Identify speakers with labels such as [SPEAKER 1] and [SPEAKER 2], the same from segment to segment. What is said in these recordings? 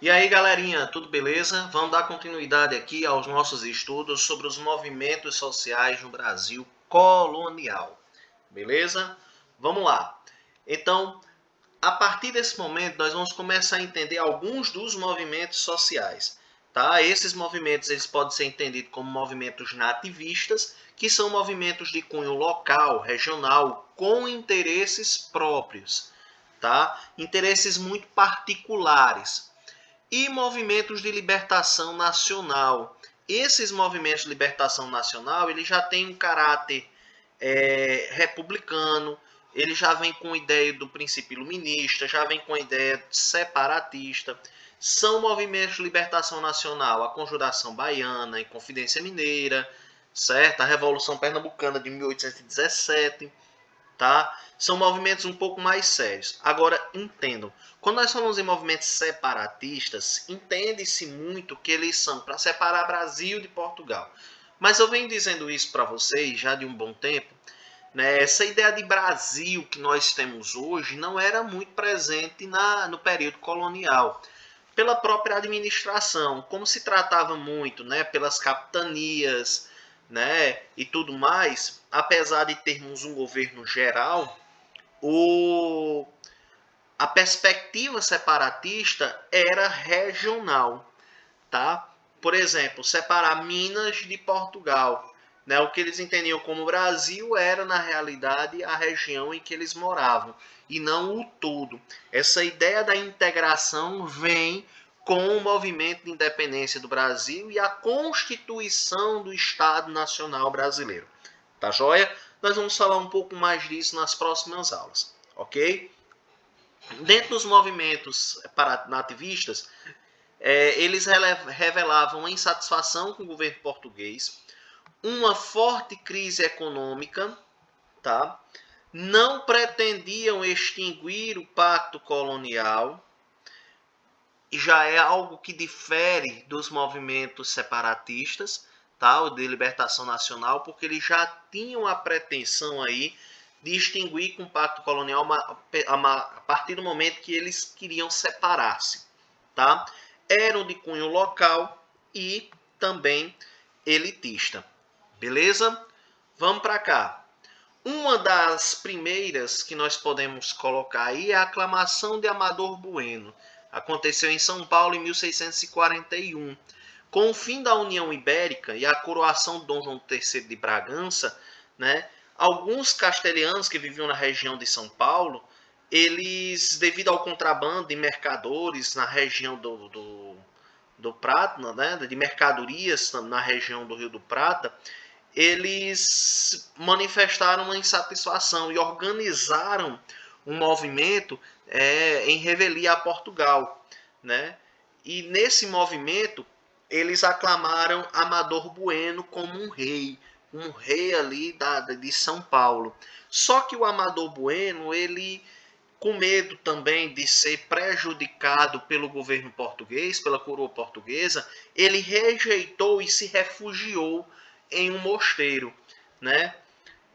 [SPEAKER 1] E aí, galerinha, tudo beleza? Vamos dar continuidade aqui aos nossos estudos sobre os movimentos sociais no Brasil colonial. Beleza? Vamos lá. Então, a partir desse momento, nós vamos começar a entender alguns dos movimentos sociais. Tá? Esses movimentos eles podem ser entendidos como movimentos nativistas, que são movimentos de cunho local, regional, com interesses próprios. Tá? Interesses muito particulares e movimentos de libertação nacional. Esses movimentos de libertação nacional, ele já tem um caráter republicano, ele já vem com a ideia do princípio iluminista, já vem com a ideia separatista. São movimentos de libertação nacional, a Conjuração Baiana, a Inconfidência Mineira, certo? A Revolução Pernambucana de 1817, tá? São movimentos um pouco mais sérios. Agora, entendam, quando nós falamos em movimentos separatistas, entende-se muito que eles são para separar Brasil de Portugal. Mas eu venho dizendo isso para vocês já de um bom tempo, né? Essa ideia de Brasil que nós temos hoje não era muito presente no período colonial. Pela própria administração, como se tratava muito, né, pelas capitanias, né, e tudo mais, apesar de termos um governo geral, o, a perspectiva separatista era regional, tá? Por exemplo, separar Minas de Portugal, né? O que eles entendiam como Brasil era na realidade a região em que eles moravam e não o todo. Essa ideia da integração vem com o movimento de independência do Brasil e a constituição do Estado Nacional Brasileiro. Tá joia? Nós vamos falar um pouco mais disso nas próximas aulas, ok? Dentro dos movimentos nativistas, eles revelavam insatisfação com o governo português, uma forte crise econômica, tá? Não pretendiam extinguir o pacto colonial, e já é algo que difere dos movimentos separatistas, tá? O de libertação nacional, porque eles já tinham a pretensão aí de extinguir com o pacto colonial a partir do momento que eles queriam separar-se, tá? Eram de cunho local e também elitista. Beleza? Vamos para cá. Uma das primeiras que nós podemos colocar aí é a aclamação de Amador Bueno. Aconteceu em São Paulo em 1641. Com o fim da União Ibérica e a coroação de Dom João III de Bragança, né, alguns castelhanos que viviam na região de São Paulo, eles, devido ao contrabando de mercadores na região do Prata, né, de mercadorias na região do Rio do Prata, eles manifestaram uma insatisfação e organizaram um movimento em revelia a Portugal, né? E nesse movimento eles aclamaram Amador Bueno como um rei ali de São Paulo. Só que o Amador Bueno, ele, com medo também de ser prejudicado pelo governo português, pela coroa portuguesa, ele rejeitou e se refugiou em um mosteiro, né?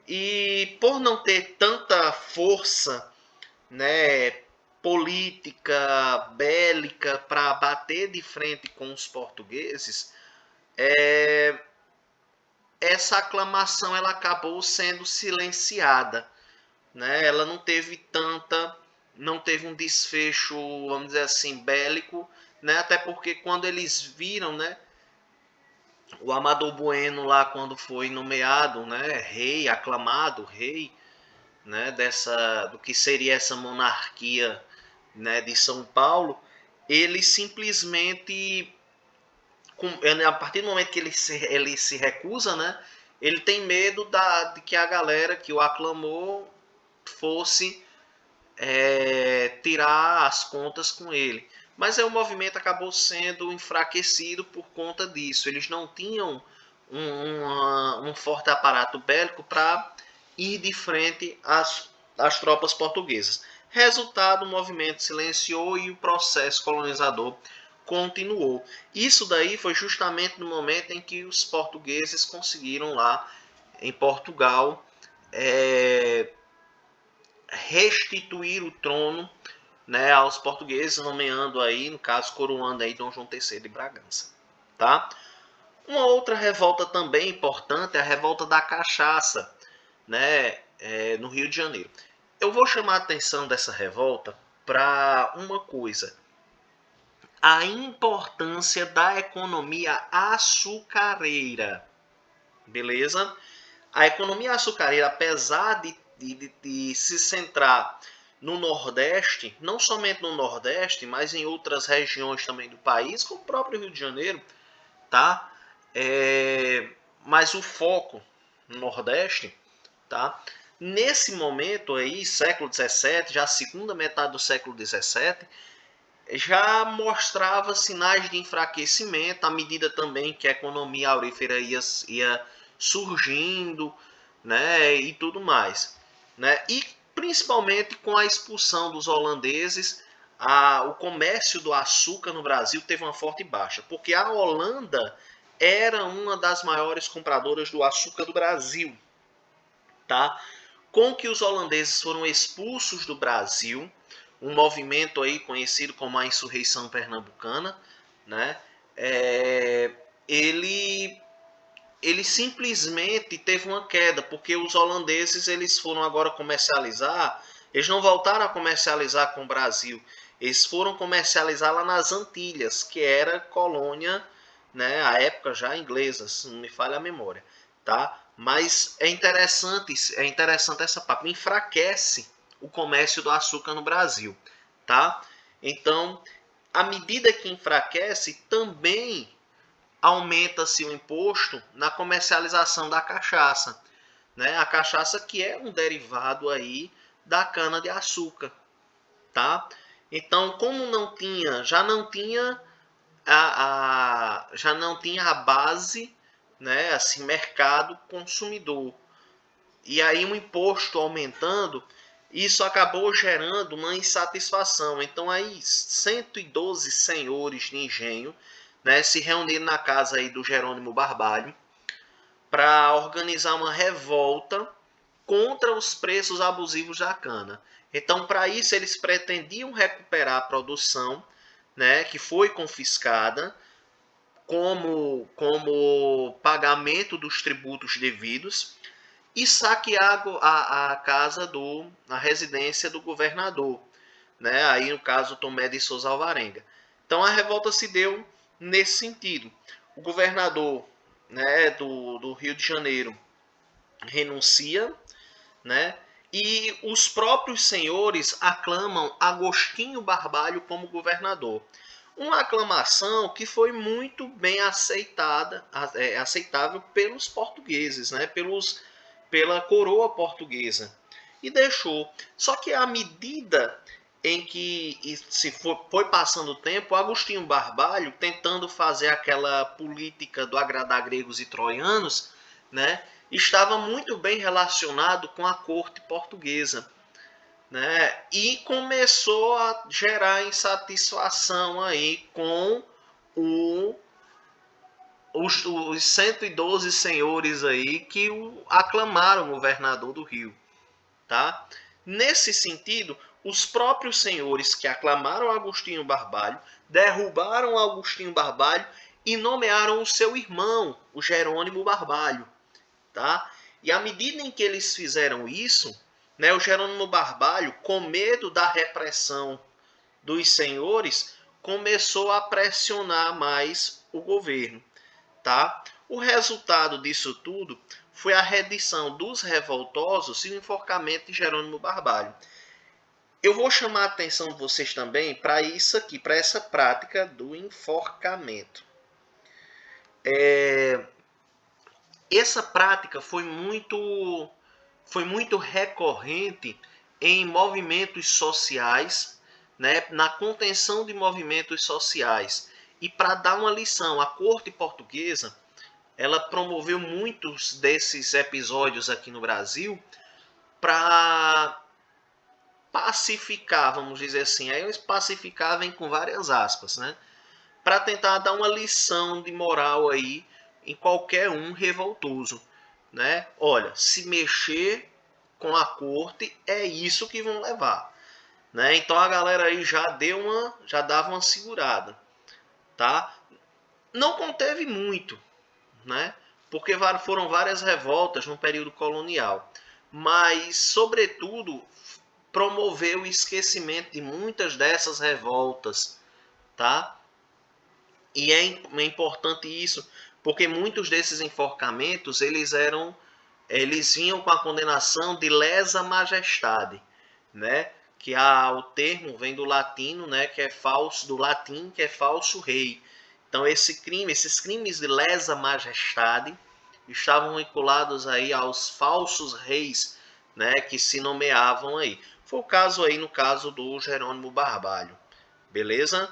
[SPEAKER 1] E por não ter tanta força, né, política, bélica para bater de frente com os portugueses, essa aclamação ela acabou sendo silenciada, né? Ela não teve um desfecho, vamos dizer assim, bélico, né? Até porque quando eles viram, né, o Amador Bueno lá quando foi nomeado, né, rei, aclamado rei, né, do que seria essa monarquia, né, de São Paulo, ele simplesmente, a partir do momento que ele se recusa, né, ele tem medo de que a galera que o aclamou fosse tirar as contas com ele. Mas aí o movimento acabou sendo enfraquecido por conta disso. Eles não tinham um forte aparato bélico para ir de frente às tropas portuguesas. Resultado, o movimento silenciou e o processo colonizador continuou. Isso daí foi justamente no momento em que os portugueses conseguiram lá em Portugal restituir o trono né, aos portugueses, nomeando aí, no caso, coroando aí Dom João III de Bragança, tá? Uma outra revolta também importante é a revolta da cachaça, né, no Rio de Janeiro. Eu vou chamar a atenção dessa revolta para uma coisa: a importância da economia açucareira, beleza? A economia açucareira, apesar de se centrar no Nordeste, não somente no Nordeste, mas em outras regiões também do país, como o próprio Rio de Janeiro, tá? Mas o foco no Nordeste, tá? Nesse momento aí, século XVII, já a segunda metade do século XVII, já mostrava sinais de enfraquecimento, à medida também que a economia aurífera ia surgindo, né, e tudo mais, né? E principalmente com a expulsão dos holandeses, o comércio do açúcar no Brasil teve uma forte baixa, porque a Holanda era uma das maiores compradoras do açúcar do Brasil, tá? Com que os holandeses foram expulsos do Brasil, um movimento aí conhecido como a insurreição pernambucana, né? Ele simplesmente teve uma queda, porque os holandeses eles foram agora comercializar, eles não voltaram a comercializar com o Brasil, eles foram comercializar lá nas Antilhas, que era colônia, né, à época já inglesa, se não me falha a memória, tá? Mas é interessante essa parte, enfraquece o comércio do açúcar no Brasil, tá? Então, à medida que enfraquece, também aumenta-se o imposto na comercialização da cachaça, né? A cachaça que é um derivado aí da cana de açúcar, tá? Então, como não tinha, já não tinha a base, né? Assim, mercado consumidor. E aí um imposto aumentando, isso acabou gerando uma insatisfação. Então aí 112 senhores de engenho, né, se reuniram na casa aí do Jerônimo Barbalho para organizar uma revolta contra os preços abusivos da cana. Então, para isso, eles pretendiam recuperar a produção, né, que foi confiscada, como pagamento dos tributos devidos, e saquear a casa a residência do governador, né? Aí no caso Tomé de Souza Alvarenga. Então a revolta se deu nesse sentido. O governador, né, do Rio de Janeiro renuncia, né? E os próprios senhores aclamam Agostinho Barbalho como governador. Uma aclamação que foi muito bem aceitável pelos portugueses, né? Pela coroa portuguesa. E deixou. Só que à medida em que foi passando o tempo, Agostinho Barbalho, tentando fazer aquela política do agradar gregos e troianos, né, estava muito bem relacionado com a corte portuguesa, né, e começou a gerar insatisfação aí com os 112 senhores aí que aclamaram o governador do Rio, tá? Nesse sentido, os próprios senhores que aclamaram Agostinho Barbalho derrubaram Agostinho Barbalho e nomearam o seu irmão, o Jerônimo Barbalho, tá? E à medida em que eles fizeram isso, né, o Jerônimo Barbalho, com medo da repressão dos senhores, começou a pressionar mais o governo, tá? O resultado disso tudo foi a redição dos revoltosos e o enforcamento de Jerônimo Barbalho. Eu vou chamar a atenção de vocês também para isso aqui, para essa prática do enforcamento. Essa prática foi muito recorrente em movimentos sociais, né, na contenção de movimentos sociais. E para dar uma lição, a corte portuguesa ela promoveu muitos desses episódios aqui no Brasil para pacificar, vamos dizer assim. Aí eles pacificavam com várias aspas, né? Para tentar dar uma lição de moral aí em qualquer um revoltoso, né? Olha, se mexer com a corte é isso que vão levar. né? Então a galera aí já dava uma segurada, tá? Não conteve muito, né? Porque foram várias revoltas no período colonial, mas sobretudo promoveu o esquecimento de muitas dessas revoltas, tá? E é importante isso, porque muitos desses enforcamentos eles vinham com a condenação de lesa majestade, né? Que o termo vem do latino, né? Que é falso, do latim, que é falso rei. Então esses crimes de lesa majestade estavam vinculados aí aos falsos reis, né? Que se nomeavam aí. Foi o caso aí no caso do Jerônimo Barbalho, beleza?